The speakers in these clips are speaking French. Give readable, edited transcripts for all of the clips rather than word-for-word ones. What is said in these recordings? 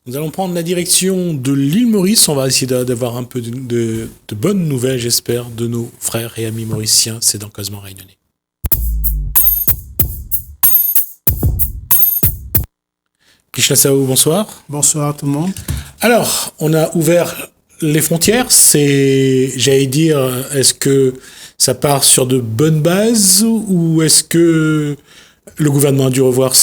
Nous allons prendre la direction de l'île Maurice. On va essayer d'avoir un peu de bonnes nouvelles, j'espère, de nos frères et amis mauriciens. C'est dans Causement Réunionnais. Krishna Sao, bonsoir. Bonsoir tout le monde. Alors, on a ouvert les frontières. J'allais dire, est-ce que ça part sur de bonnes bases ou est-ce que le gouvernement a dû revoir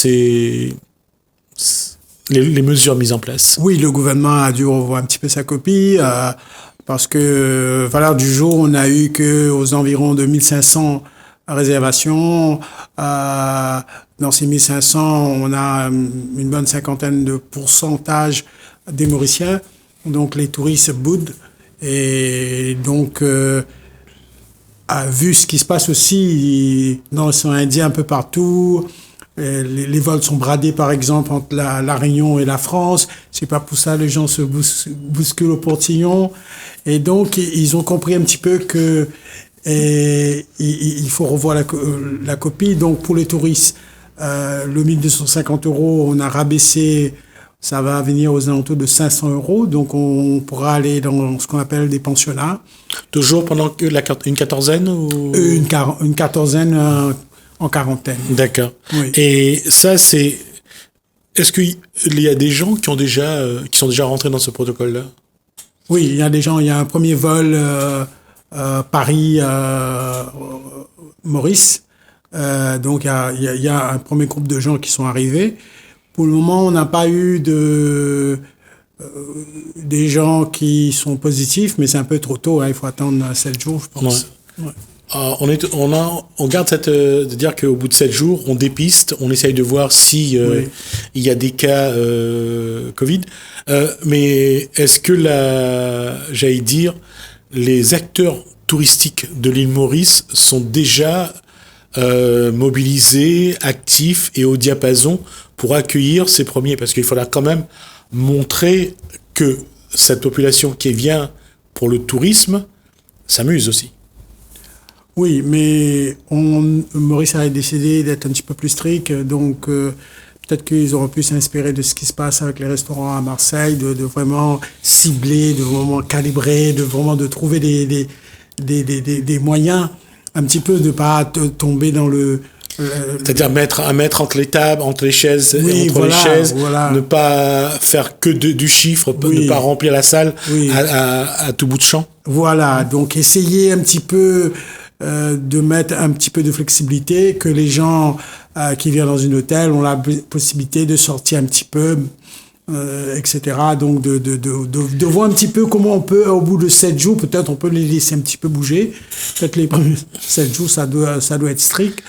les mesures mises en place? Oui, le gouvernement a dû revoir un petit peu sa copie parce que valeur du jour, on a eu que aux environs de 1500 réservations. Dans ces 1500, on a une bonne cinquantaine de pourcentage des Mauriciens. Donc les touristes boudent. Et donc, vu ce qui se passe aussi dans l'océan Indien un peu partout, les vols sont bradés, par exemple, entre la Réunion et la France. C'est pas pour ça les gens se bousculent au portillon. Et donc, ils ont compris un petit peu que il faut revoir la copie. Donc, pour les touristes, le 1250 €, on a rabaissé, ça va venir aux alentours de 500 €. Donc, on pourra aller dans ce qu'on appelle des pensionnats. Toujours pendant une quatorzaine ou... Une quatorzaine en quarantaine. D'accord. Oui. Et ça, est-ce qu'il y a des gens qui sont déjà rentrés dans ce protocole-là? Oui, il y a des gens. Il y a un premier vol Paris Maurice. Donc il y a un premier groupe de gens qui sont arrivés. Pour le moment, on n'a pas eu des gens qui sont positifs, mais c'est un peu trop tôt. Hein, il faut attendre 7 jours, je pense. Ouais. Ouais. On garde de dire qu'au bout de 7 jours, on dépiste, on essaye de voir si Oui. il y a des cas Covid. Mais est-ce que j'allais dire, les acteurs touristiques de l'île Maurice sont déjà mobilisés, actifs et au diapason pour accueillir ces premiers? Parce qu'il faudra quand même montrer que cette population qui vient pour le tourisme s'amuse aussi. Oui, mais Maurice a décidé d'être un petit peu plus strict, donc peut-être qu'ils auraient pu s'inspirer de ce qui se passe avec les restaurants à Marseille, de vraiment cibler, de vraiment calibrer, de vraiment de trouver des moyens, un petit peu de pas tomber dans le... C'est-à-dire mettre un mètre entre les tables, entre les chaises, Oui, entre voilà, les chaises, voilà. ne pas faire que du chiffre, Oui. ne pas remplir la salle Oui. à tout bout de champ. Voilà, donc essayer un petit peu de mettre un petit peu de flexibilité, que les gens qui viennent dans un hôtel ont la possibilité de sortir un petit peu, etc. Donc de voir un petit peu comment on peut, au bout de 7 jours, peut-être on peut les laisser un petit peu bouger. Peut-être les premiers 7 jours, ça doit être strict.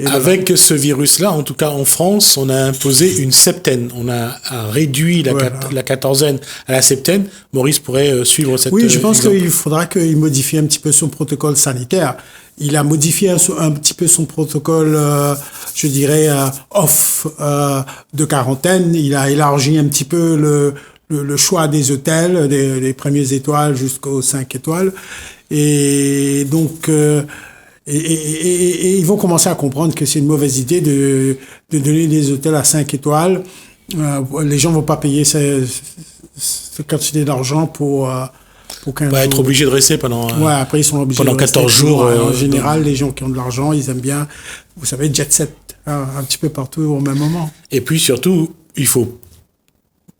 Et avec ce virus-là, en tout cas en France, on a imposé une septaine. On a réduit la quatorzaine à la septaine. Maurice pourrait suivre cette... Oui, je pense qu'il faudra qu'il modifie un petit peu son protocole sanitaire. Il a modifié un petit peu son protocole, je dirais, off de quarantaine. Il a élargi un petit peu le choix des hôtels, des premières étoiles jusqu'aux 5 étoiles. Et donc... Et ils vont commencer à comprendre que c'est une mauvaise idée de donner des hôtels à 5 étoiles. Les gens vont pas payer cette quantité d'argent pour 15 jours. être obligé de rester pendant... Ouais, après ils sont obligés pendant de rester 14 jours. En général, les gens qui ont de l'argent, ils aiment bien, vous savez, jet set, hein, un petit peu partout au même moment. Et puis surtout, il faut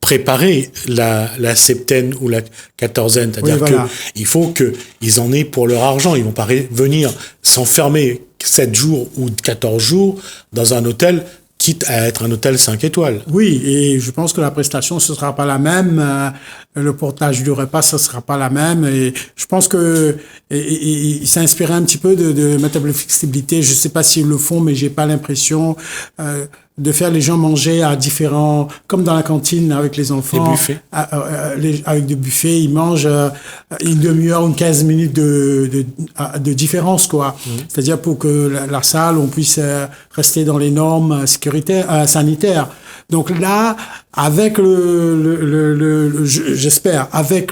préparer la septaine ou la quatorzaine, c'est-à-dire qu'il faut qu'ils en aient pour leur argent. Ils vont pas venir s'enfermer 7 jours ou 14 jours dans un hôtel, quitte à être un hôtel 5 étoiles. Oui, et je pense que la prestation, ce sera pas la même. Le portage du repas, ce sera pas la même. Et je pense que il s'inspirait un petit peu de mettre de flexibilité. Je sais pas s'ils le font, mais j'ai pas l'impression de faire les gens manger à différents, comme dans la cantine avec les enfants. Des buffets. Avec des buffets, ils mangent une demi-heure ou 15 minutes de différence, quoi. C'est-à-dire pour que la salle, on puisse rester dans les normes sanitaires. Donc là, avec j'espère, avec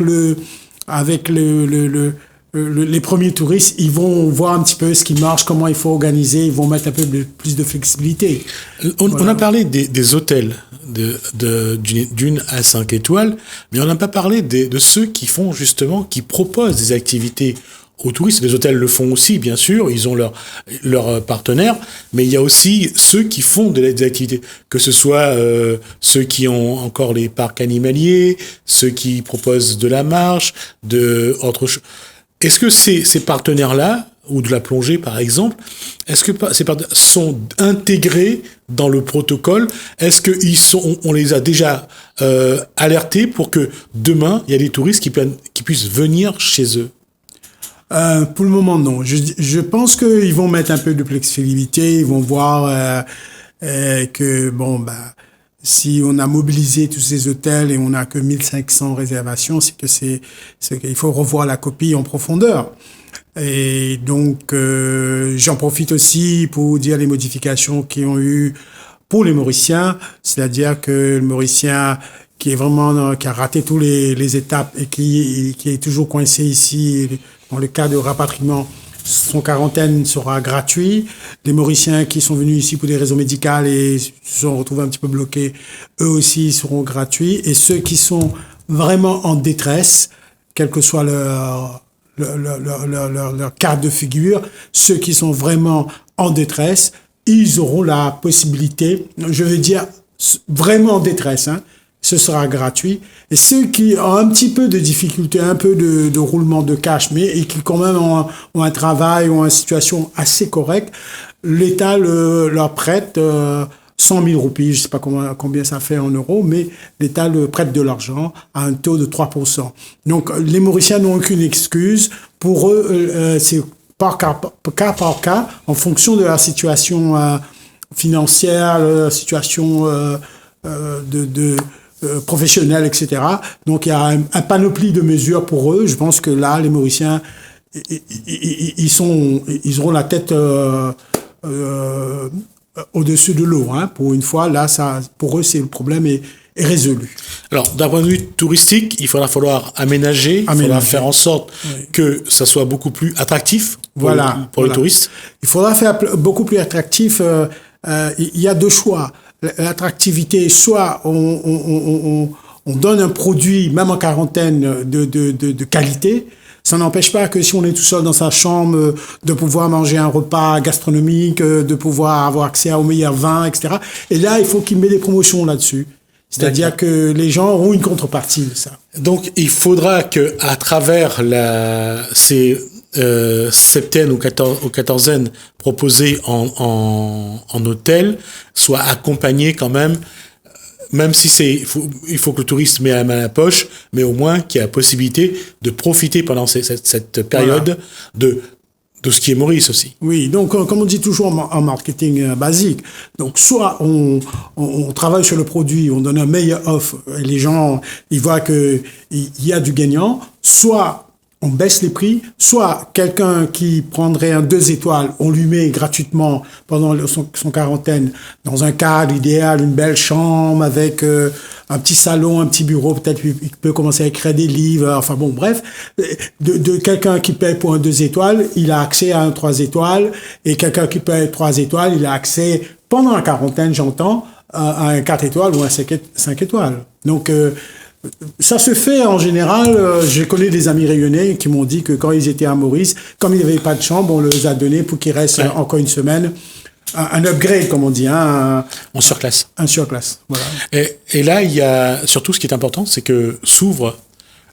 les premiers touristes, ils vont voir un petit peu ce qui marche, comment il faut organiser, ils vont mettre un peu plus de flexibilité. On a parlé des hôtels d'une à 5 étoiles, mais on n'a pas parlé de ceux qui font justement, qui proposent des activités aux touristes. Les hôtels le font aussi, bien sûr, ils ont leurs partenaires, mais il y a aussi ceux qui font des activités, que ce soit ceux qui ont encore les parcs animaliers, ceux qui proposent de la marche, autre chose. Est-ce que ces partenaires-là, ou de la plongée par exemple, est-ce que ces partenaires sont intégrés dans le protocole? Est-ce que on les a déjà alertés pour que demain, il y a des touristes qui puissent venir chez eux? Pour le moment, non. Je pense qu'ils vont mettre un peu de flexibilité. Ils vont voir que, si on a mobilisé tous ces hôtels et on n'a que 1500 réservations, c'est qu'il faut revoir la copie en profondeur. Et donc, j'en profite aussi pour dire les modifications qui ont eu pour les Mauriciens, c'est-à-dire que le Mauricien qui a raté tous les étapes et qui est toujours coincé ici, dans le cas de rapatriement, son quarantaine sera gratuit. Les Mauriciens qui sont venus ici pour des raisons médicales et se sont retrouvés un petit peu bloqués, eux aussi seront gratuits. Et ceux qui sont vraiment en détresse, quel que soit leur cas de figure, ceux qui sont vraiment en détresse, ils auront la possibilité, je veux dire vraiment en détresse, ce sera gratuit. Et ceux qui ont un petit peu de difficulté, un peu de roulement de cash, et qui quand même ont un travail ou une situation assez correcte, l'État leur prête 100 000 roupies, je sais pas combien ça fait en euros, mais l'État le prête de l'argent à un taux de 3%. Donc les Mauriciens n'ont aucune excuse. Pour eux, c'est par cas, en fonction de la situation financière, la situation professionnelle, etc. Donc il y a un panoplie de mesures pour eux. Je pense que là, les Mauriciens, ils auront la tête au-dessus de l'eau, pour une fois. Là, pour eux, le problème est résolu. Alors, d'un point de vue touristique, il va falloir aménager. Il faudra faire en sorte que ça soit beaucoup plus attractif pour les touristes. Il faudra faire beaucoup plus attractif. Il y a deux choix. L'attractivité, soit on donne un produit, même en quarantaine, de qualité. Ça n'empêche pas que si on est tout seul dans sa chambre, de pouvoir manger un repas gastronomique, de pouvoir avoir accès aux meilleurs vins, etc. Et là, il faut qu'il mette des promotions là-dessus. C'est-à-dire que les gens auront une contrepartie de ça. Donc, il faudra que, à travers ces septaines ou quatorzaines proposées en hôtel, soient accompagnées quand même si il faut que le touriste mette la main à la poche, mais au moins qu'il y ait la possibilité de profiter pendant cette période de ce qui est Maurice aussi. Oui, donc comme on dit toujours en marketing basique, donc soit on travaille sur le produit, on donne un meilleur offre, et les gens ils voient que il y a du gagnant, soit on baisse les prix, soit quelqu'un qui prendrait un 2 étoiles, on lui met gratuitement pendant son quarantaine dans un cadre idéal, une belle chambre avec un petit salon, un petit bureau, peut-être il peut commencer à écrire des livres, enfin bon, bref, de quelqu'un qui paye pour un 2 étoiles, il a accès à un 3 étoiles, et quelqu'un qui paye 3 étoiles, il a accès, pendant la quarantaine, j'entends, à un 4 étoiles ou un 5 étoiles. Donc, ça se fait en général. Je connais des amis réunionnais qui m'ont dit que quand ils étaient à Maurice, comme ils n'avaient pas de chambre, on les a donnés pour qu'ils restent encore une semaine. Un upgrade, comme on dit. En surclasse. Un surclasse, voilà. Et là, il y a surtout ce qui est important, c'est que s'ouvre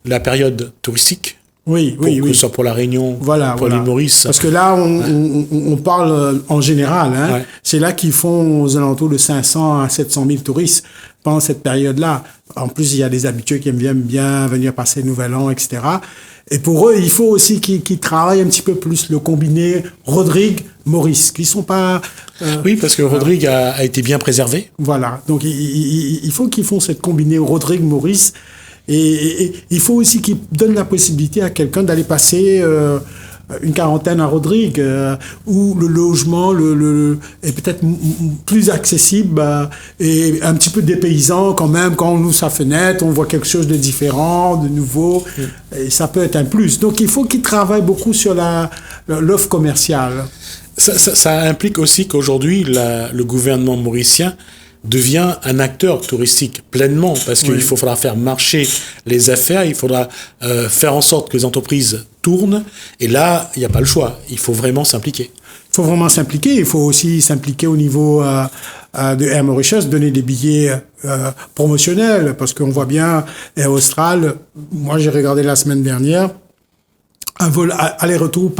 la période touristique. Oui. Que ce soit pour la Réunion, pour l'île Maurice. Parce que là, on parle en général. C'est là qu'ils font aux alentours de 500 à 700 000 touristes pendant cette période-là. En plus, il y a des habitués qui aiment bien venir passer le Nouvel An, etc. Et pour eux, il faut aussi qu'ils travaillent un petit peu plus le combiné Rodrigue-Maurice, qui sont pas... oui, parce que Rodrigue a été bien préservé. Voilà. Donc, il faut qu'ils font cette combinée Rodrigue-Maurice. Et il faut aussi qu'ils donnent la possibilité à quelqu'un d'aller passer une quarantaine à Rodrigue, où le logement est peut-être plus accessible et un petit peu dépaysant quand même. Quand on ouvre sa fenêtre, on voit quelque chose de différent, de nouveau, et ça peut être un plus. Donc il faut qu'ils travaillent beaucoup sur l'offre commerciale. Ça implique aussi qu'aujourd'hui, le gouvernement mauricien devient un acteur touristique pleinement, parce qu'il faudra faire marcher les affaires, il faudra faire en sorte que les entreprises tournent, et là, il n'y a pas le choix, il faut vraiment s'impliquer. Il faut vraiment s'impliquer, il faut aussi s'impliquer au niveau de Air Mauritius, donner des billets promotionnels, parce qu'on voit bien Air Austral, moi j'ai regardé la semaine dernière, un vol aller-retour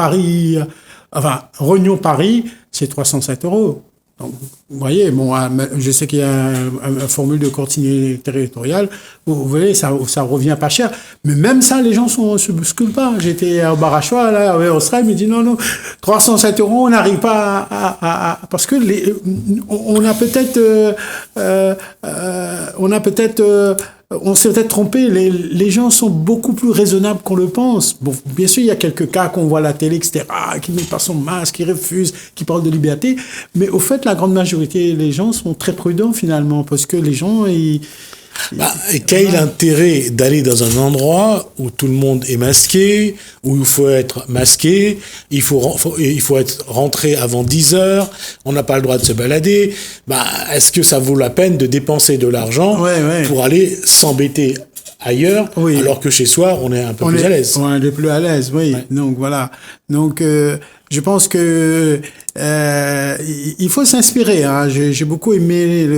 Réunion-Paris, c'est 307 €. Donc, vous voyez, bon, je sais qu'il y a une formule de continuité territoriale. Vous voyez, ça revient pas cher. Mais même ça, les gens se bousculent pas. J'étais au bar à choix, là, à Australie, il me dit non, 307 €, on n'arrive pas parce que on s'est peut-être trompé. Les gens sont beaucoup plus raisonnables qu'on le pense. Bon, bien sûr, il y a quelques cas qu'on voit à la télé, etc., qui ne mettent pas son masque, qui refusent, qui parlent de liberté. Mais au fait, la grande majorité des gens sont très prudents finalement, parce que les gens, et quel intérêt d'aller dans un endroit où tout le monde est masqué, où il faut être masqué, il faut être rentré avant 10 heures, on n'a pas le droit de se balader. Est-ce que ça vaut la peine de dépenser de l'argent pour aller s'embêter ailleurs, alors que chez soi, on est un peu plus à l'aise? On est plus à l'aise, oui. Ouais. Donc, voilà. Donc, je pense que il faut s'inspirer. Hein. J'ai beaucoup aimé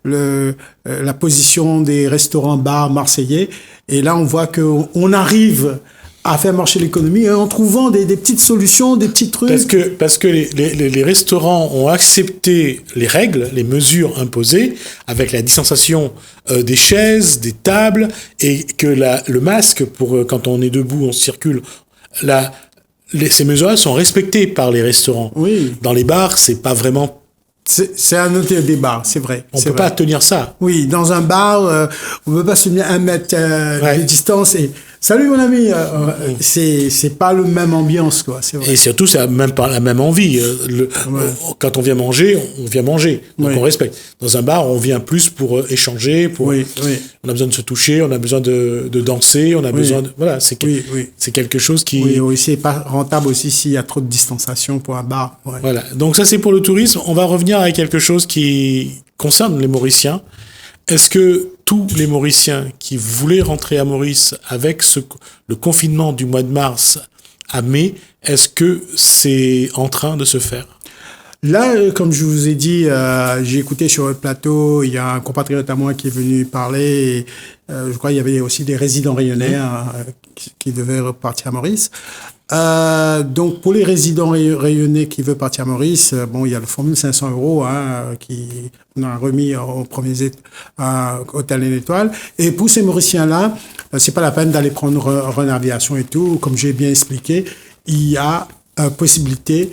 la position des restaurants-bars marseillais. Et là, on voit qu'on arrive à faire marcher l'économie en trouvant des petites solutions, des petits trucs. Parce que les restaurants ont accepté les règles, les mesures imposées, avec la distanciation des chaises, des tables, et que le masque, pour quand on est debout, on circule, ces mesures-là sont respectées par les restaurants. Oui. Dans les bars, c'est pas vraiment. C'est un autre débat, c'est vrai. On peut pas tenir ça. Oui, dans un bar, on peut pas se tenir 1 mètre de distance et salut mon ami. C'est pas le même ambiance, quoi. C'est vrai. Et surtout, c'est même pas la même envie. Quand on vient manger, donc on respecte. Dans un bar, on vient plus pour échanger, on a besoin de se toucher, on a besoin de danser, on a besoin de c'est quelque chose qui. Oui, c'est pas rentable aussi s'il y a trop de distanciation pour un bar. Ouais. Voilà. Donc ça, c'est pour le tourisme. On va revenir à quelque chose qui concerne les Mauriciens. Est-ce que tous les Mauriciens qui voulaient rentrer à Maurice avec le confinement du mois de mars à mai, est-ce que c'est en train de se faire? Là, comme je vous ai dit, j'ai écouté sur le plateau, il y a un compatriote à moi qui est venu parler, et, je crois qu'il y avait aussi des résidents réunionnais qui devaient repartir à Maurice. Donc, pour les résidents réunionnais qui veulent partir à Maurice, il y a le formule 500 € qu'on a remis au premier hôtel et étoile. Et pour ces Mauriciens-là, c'est pas la peine d'aller prendre Renaviation et tout. Comme j'ai bien expliqué, il y a possibilité,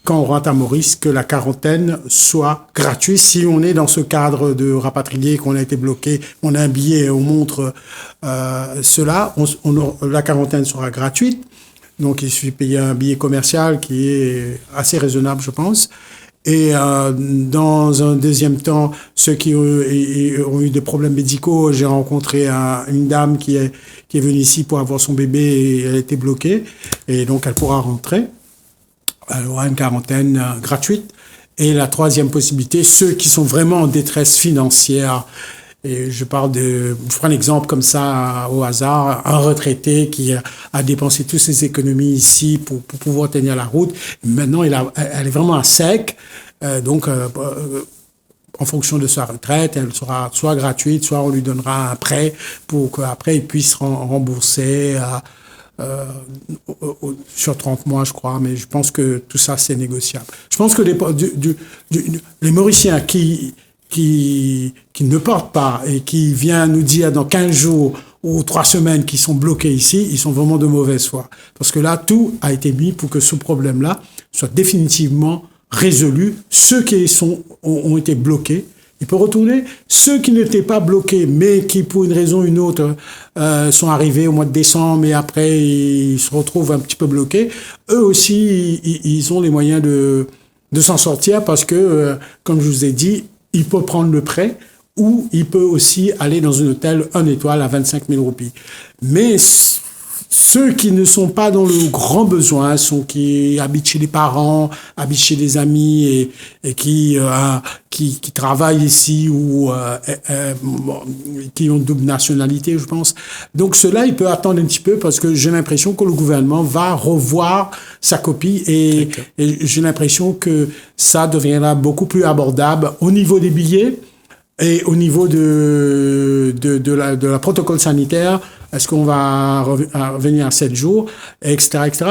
quand on rentre à Maurice, que la quarantaine soit gratuite. Si on est dans ce cadre de rapatrié, qu'on a été bloqué, on a un billet et on montre cela, la quarantaine sera gratuite. Donc, il suffit de payer un billet commercial qui est assez raisonnable, je pense. Et dans un deuxième temps, ceux qui ont eu des problèmes médicaux, j'ai rencontré une dame qui est venue ici pour avoir son bébé et elle a été bloquée. Et donc, elle pourra rentrer. Elle aura une quarantaine gratuite. Et la troisième possibilité, ceux qui sont vraiment en détresse financière, et je prends un exemple comme ça au hasard, un retraité qui a dépensé toutes ses économies ici pour pouvoir tenir la route. Maintenant, elle est vraiment à sec. Donc, en fonction de sa retraite, elle sera soit gratuite, soit on lui donnera un prêt pour qu'après il puisse rembourser sur 30 mois, je crois. Mais je pense que tout ça, c'est négociable. Je pense que les Mauriciens qui ne partent pas et qui viennent nous dire dans 15 jours ou 3 semaines qu'ils sont bloqués ici, ils sont vraiment de mauvaise foi. Parce que là, tout a été mis pour que ce problème-là soit définitivement résolu. Ceux qui ont été bloqués, ils peuvent retourner. Ceux qui n'étaient pas bloqués, mais qui, pour une raison ou une autre, sont arrivés au mois de décembre et après, ils se retrouvent un petit peu bloqués, eux aussi, ils ont les moyens de s'en sortir parce que, comme je vous ai dit, il peut prendre le prêt ou il peut aussi aller dans un hôtel 1 étoile à 25 000 roupies. Mais Ceux qui ne sont pas dans le grand besoin, qui habitent chez les parents, habitent chez des amis et qui travaillent ici ou qui ont double nationalité, je pense. Donc cela, il peut attendre un petit peu parce que j'ai l'impression que le gouvernement va revoir sa copie et j'ai l'impression que ça deviendra beaucoup plus abordable au niveau des billets et au niveau de la protocole sanitaire. Est-ce qu'on va revenir à 7 jours, etc., etc.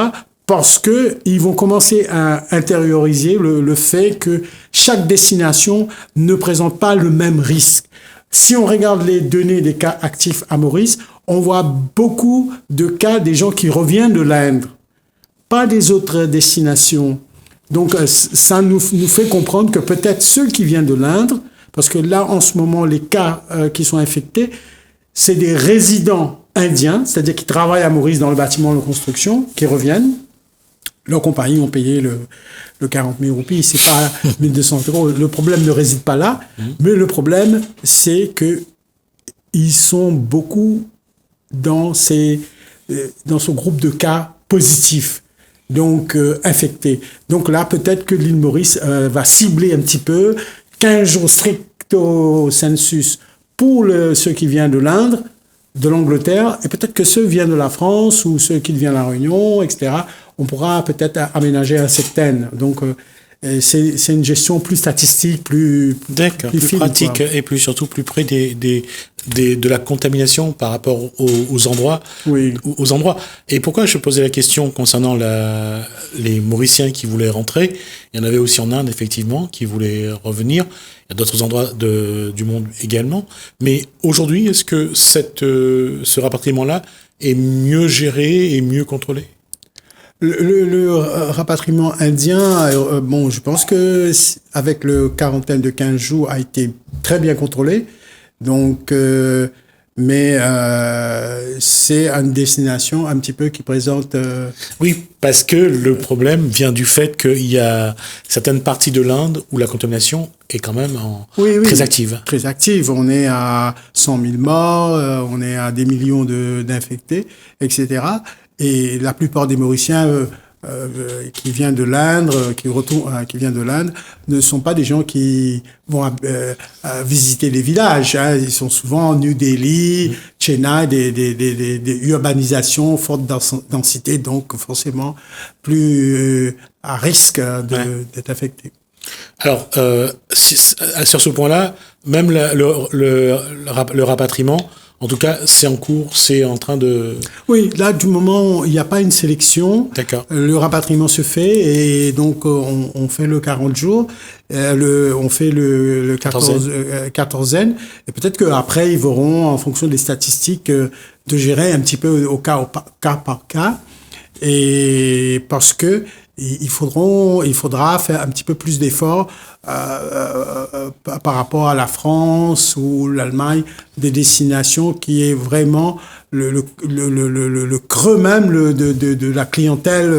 Parce que ils vont commencer à intérioriser le fait que chaque destination ne présente pas le même risque. Si on regarde les données des cas actifs à Maurice, on voit beaucoup de cas des gens qui reviennent de l'Inde, pas des autres destinations. Donc, ça nous fait comprendre que peut-être ceux qui viennent de l'Inde, parce que là, en ce moment, les cas qui sont infectés, c'est des résidents indiens, c'est-à-dire qui travaillent à Maurice dans le bâtiment de construction, qui reviennent. Leurs compagnies ont payé le 40 000 roupies, c'est pas 1200 euros. Le problème ne réside pas là, mais le problème, c'est que ils sont beaucoup dans ce groupe de cas positifs, donc infectés. Donc là, peut-être que l'île Maurice va cibler un petit peu 15 jours stricto sensus pour ceux qui viennent de l'Inde, de l'Angleterre, et peut-être que ceux qui viennent de la France ou ceux qui viennent de la Réunion, etc., on pourra peut-être aménager un septaine. Donc, c'est une gestion plus statistique, plus fine, pratique, quoi. Et surtout plus près de la contamination par rapport aux endroits. Oui. Aux endroits. Et pourquoi je posais la question concernant les Mauriciens qui voulaient rentrer? Il y en avait aussi en Inde, effectivement, qui voulaient revenir. Il y a d'autres endroits du monde également. Mais aujourd'hui, est-ce que ce rapatriement-là est mieux géré et mieux contrôlé? Le rapatriement indien, je pense que avec le quarantaine de 15 jours a été très bien contrôlé. Donc, mais c'est une destination un petit peu qui présente... Oui, parce que le problème vient du fait qu'il y a certaines parties de l'Inde où la contamination est quand même très active. Très active. On est à 100 000 morts, on est à des millions d'infectés, etc. Et la plupart des Mauriciens qui viennent de l'Inde, qui viennent de l'Inde, ne sont pas des gens qui vont visiter les villages. Hein. Ils sont souvent en New Delhi, Chennai, des urbanisations forte densité, donc forcément plus à risque d'être affectés. Alors, sur ce point-là, même le rapatriement, en tout cas, c'est en cours, c'est en train de... Oui, là, du moment où il n'y a pas une sélection, le rapatriement se fait et donc on fait le 40 jours, on fait le 14e et peut-être qu'après, ils verront, en fonction des statistiques, de gérer un petit peu au cas par cas et parce que il faudra faire un petit peu plus d'efforts par rapport à la France ou l'Allemagne, des destinations qui est vraiment le creux même de la clientèle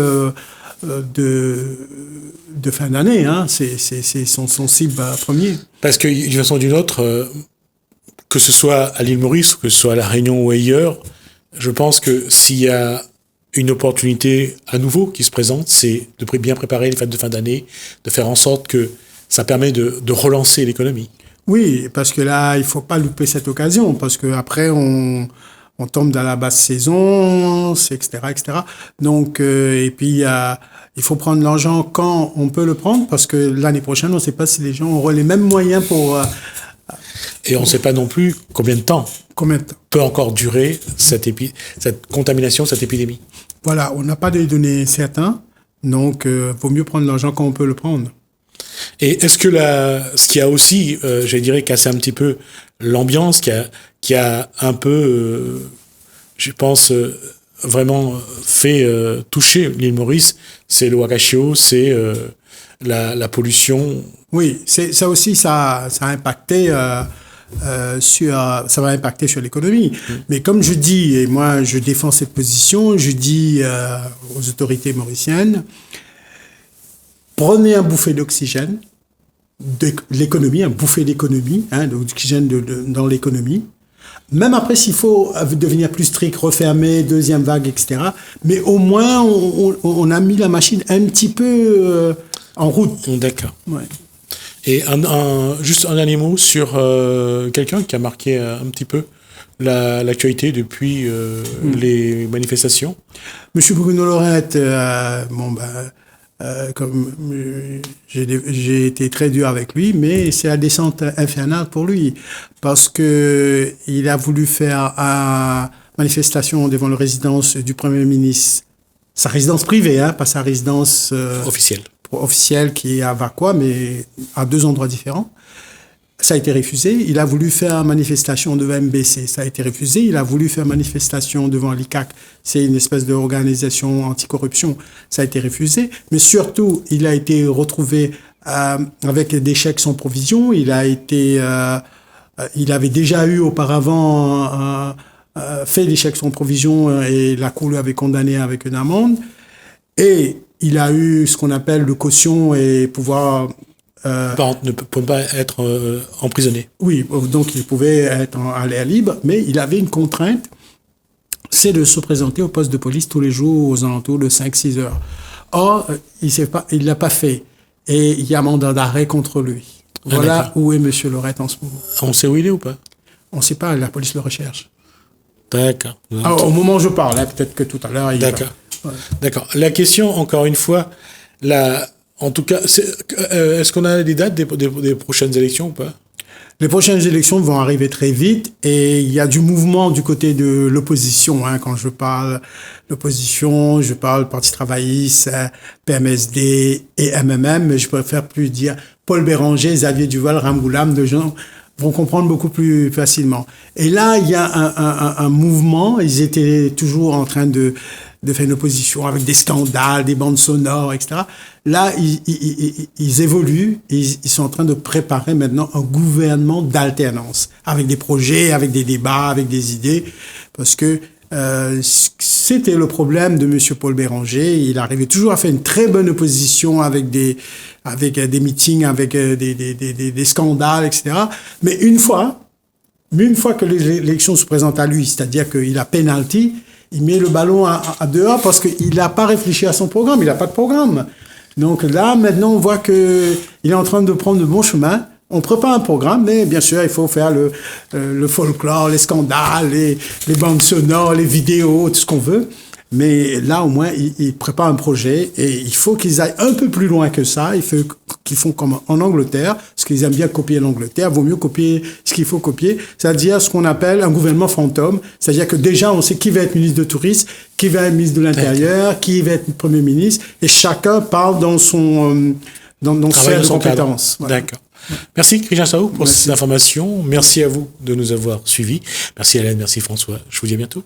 de fin d'année. Hein. C'est son cible premier. Parce que d'une façon ou d'une autre, que ce soit à l'île Maurice, que ce soit à La Réunion ou ailleurs, je pense que s'il y a une opportunité à nouveau qui se présente, c'est de bien préparer les fêtes de fin d'année, de faire en sorte que ça permet de relancer l'économie. Oui, parce que là, il faut pas louper cette occasion, parce que après on tombe dans la basse saison, etc., etc. Donc, et puis il faut prendre l'argent quand on peut le prendre, parce que l'année prochaine, on ne sait pas si les gens auront les mêmes moyens pour... Et on ne sait pas non plus combien de temps peut encore durer cette contamination, cette épidémie. Voilà, on n'a pas de données certaines, donc vaut mieux prendre l'argent quand on peut le prendre. Et est-ce que ce qui a aussi, je dirais, cassé un petit peu l'ambiance, qui a un peu, je pense, vraiment fait toucher l'île Maurice, c'est le Wakashio, c'est la pollution. Oui, ça aussi, ça a impacté... ça va impacter sur l'économie. Mais comme je dis, et moi je défends cette position, je dis aux autorités mauriciennes, prenez un bouffée d'oxygène, de l'économie, un bouffée d'économie, d'oxygène dans l'économie, Même après, s'il faut devenir plus strict, refermer, deuxième vague, etc. Mais au moins, on a mis la machine un petit peu en route. D'accord. Ouais. Et juste un dernier mot sur quelqu'un qui a marqué un petit peu l'actualité depuis les manifestations. Monsieur Bruno Lorette, comme j'ai été très dur avec lui, mais c'est la descente infernale pour lui, parce que il a voulu faire une manifestation devant la résidence du Premier ministre, sa résidence privée, pas sa résidence officielle qui est à Vacois, mais à 2 endroits différents. Ça a été refusé. Il a voulu faire une manifestation devant MBC. Ça a été refusé. Il a voulu faire une manifestation devant l'ICAC. C'est une espèce d'organisation anticorruption. Ça a été refusé. Mais surtout, il a été retrouvé avec des chèques sans provision. Il avait déjà eu auparavant fait des chèques sans provision et la Cour lui avait condamné avec une amende. Et il a eu ce qu'on appelle le caution et pouvoir... ne peut pas être emprisonné. Oui, donc il pouvait être à l'air libre, mais il avait une contrainte, c'est de se présenter au poste de police tous les jours aux alentours de 5-6 heures. Or, il l'a pas fait. Et il y a mandat d'arrêt contre lui. Voilà où est M. Lorette en ce moment. On sait où il est ou pas? On ne sait pas, la police le recherche. D'accord. Au moment où je parle, peut-être que tout à l'heure... D'accord. D'accord. La question, encore une fois, en tout cas, est-ce qu'on a des dates des prochaines élections ou pas? Les prochaines élections vont arriver très vite et il y a du mouvement du côté de l'opposition. Quand je parle d'opposition, je parle Parti travailliste, PMSD et MMM, mais je préfère plus dire Paul Béranger, Xavier Duval, Ramgoulam, de gens vont comprendre beaucoup plus facilement. Et là, il y a un mouvement. Ils étaient toujours en train de faire une opposition avec des scandales, des bandes sonores, etc. Là, ils évoluent et ils sont en train de préparer maintenant un gouvernement d'alternance avec des projets, avec des débats, avec des idées, parce que c'était le problème de monsieur Paul Béranger. Il arrivait toujours à faire une très bonne opposition avec des meetings, avec des scandales, etc. Mais une fois que l'élection se présente à lui, c'est-à-dire qu'il a penalty, il met le ballon à dehors parce qu'il n'a pas réfléchi à son programme, il n'a pas de programme. Donc là, maintenant, on voit qu'il est en train de prendre le bon chemin. On prépare un programme, mais bien sûr, il faut faire le folklore, les scandales, les bandes sonores, les vidéos, tout ce qu'on veut. Mais là, au moins, ils préparent un projet et il faut qu'ils aillent un peu plus loin que ça. Il faut qu'ils font comme en Angleterre, parce qu'ils aiment bien copier l'Angleterre. Vaut mieux copier ce qu'il faut copier, c'est-à-dire ce qu'on appelle un gouvernement fantôme. C'est-à-dire que déjà, on sait qui va être ministre de tourisme, qui va être ministre de l'Intérieur, qui va être Premier ministre, et chacun parle dans son sphère de compétences. Voilà. D'accord. Merci Christian Saou pour ces informations. Merci à vous de nous avoir suivis. Merci Hélène, merci François. Je vous dis à bientôt.